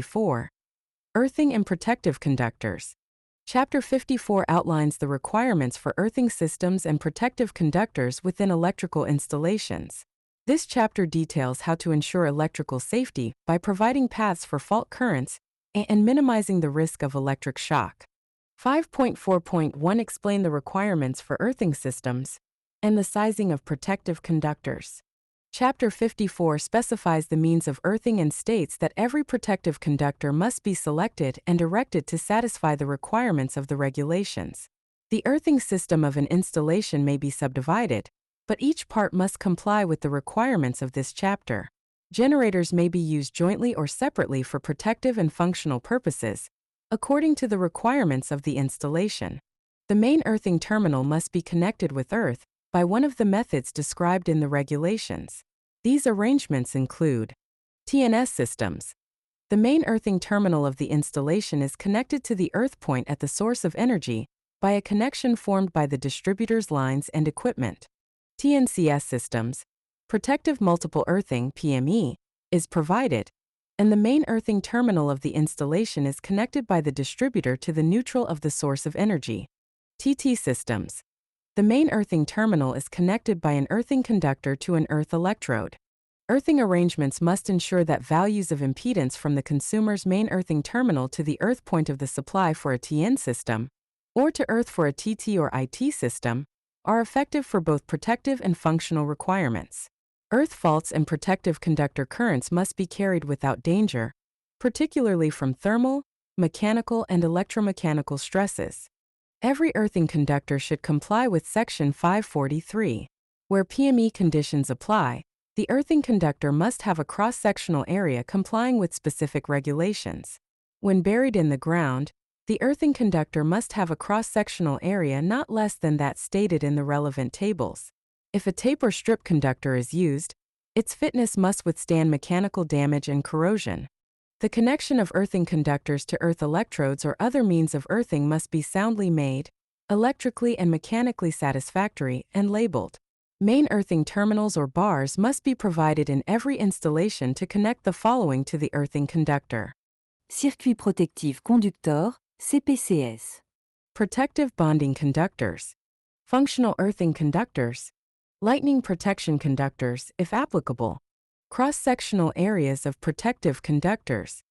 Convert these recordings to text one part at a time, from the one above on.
4. Earthing and protective conductors. Chapter 54 outlines the requirements for earthing systems and protective conductors within electrical installations. This chapter details how to ensure electrical safety by providing paths for fault currents and minimizing the risk of electric shock. 5.4.1 Explain the requirements for earthing systems and the sizing of protective conductors. Chapter 54 specifies the means of earthing and states that every protective conductor must be selected and erected to satisfy the requirements of the regulations. The earthing system of an installation may be subdivided, but each part must comply with the requirements of this chapter. Generators may be used jointly or separately for protective and functional purposes, according to the requirements of the installation. The main earthing terminal must be connected with earth by one of the methods described in the regulations. These arrangements include TNS systems. The main earthing terminal of the installation is connected to the earth point at the source of energy by a connection formed by the distributor's lines and equipment. TNCS systems. Protective multiple earthing (PME) is provided, and the main earthing terminal of the installation is connected by the distributor to the neutral of the source of energy. TT systems. The main earthing terminal is connected by an earthing conductor to an earth electrode. Earthing arrangements must ensure that values of impedance from the consumer's main earthing terminal to the earth point of the supply for a TN system, or to earth for a TT or IT system, are effective for both protective and functional requirements. Earth faults and protective conductor currents must be carried without danger, particularly from thermal, mechanical, and electromechanical stresses. Every earthing conductor should comply with Section 543. Where PME conditions apply, the earthing conductor must have a cross-sectional area complying with specific regulations. When buried in the ground, the earthing conductor must have a cross-sectional area not less than that stated in the relevant tables. If a tape or strip conductor is used, its fitness must withstand mechanical damage and corrosion. The connection of earthing conductors to earth electrodes or other means of earthing must be soundly made, electrically and mechanically satisfactory, and labeled. Main earthing terminals or bars must be provided in every installation to connect the following to the earthing conductor. Circuit protectif conducteur, CPCS. Protective bonding conductors. Functional earthing conductors. Lightning protection conductors, if applicable. Cross-sectional areas of protective conductors.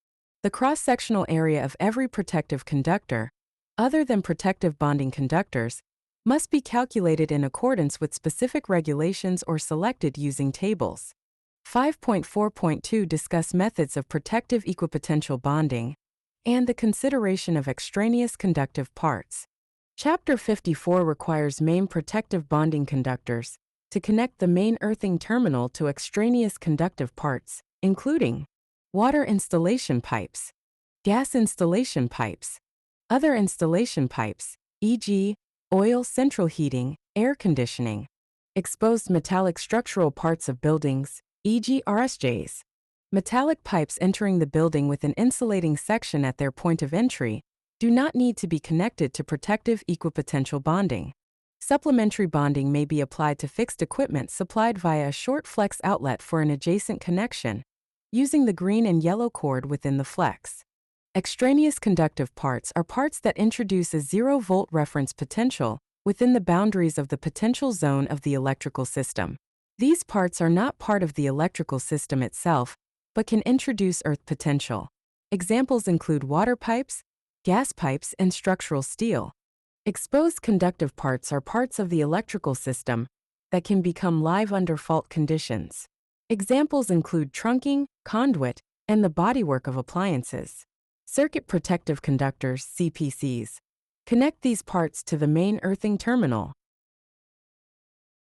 The cross-sectional area of every protective conductor, other than protective bonding conductors, must be calculated in accordance with specific regulations or selected using tables. 5.4.2 Discuss methods of protective equipotential bonding and the consideration of extraneous conductive parts. Chapter 54 requires main protective bonding conductors to connect the main earthing terminal to extraneous conductive parts, including water installation pipes, gas installation pipes, other installation pipes, e.g., oil central heating, air conditioning, exposed metallic structural parts of buildings, e.g., RSJs, metallic pipes entering the building with an insulating section at their point of entry do not need to be connected to protective equipotential bonding. Supplementary bonding may be applied to fixed equipment supplied via a short flex outlet for an adjacent connection, using the green and yellow cord within the flex. Extraneous conductive parts are parts that introduce a 0-volt reference potential within the boundaries of the potential zone of the electrical system. These parts are not part of the electrical system itself, but can introduce earth potential. Examples include water pipes, gas pipes, and structural steel. Exposed conductive parts are parts of the electrical system that can become live under fault conditions. Examples include trunking, conduit, and the bodywork of appliances. Circuit protective conductors, CPCs, connect these parts to the main earthing terminal.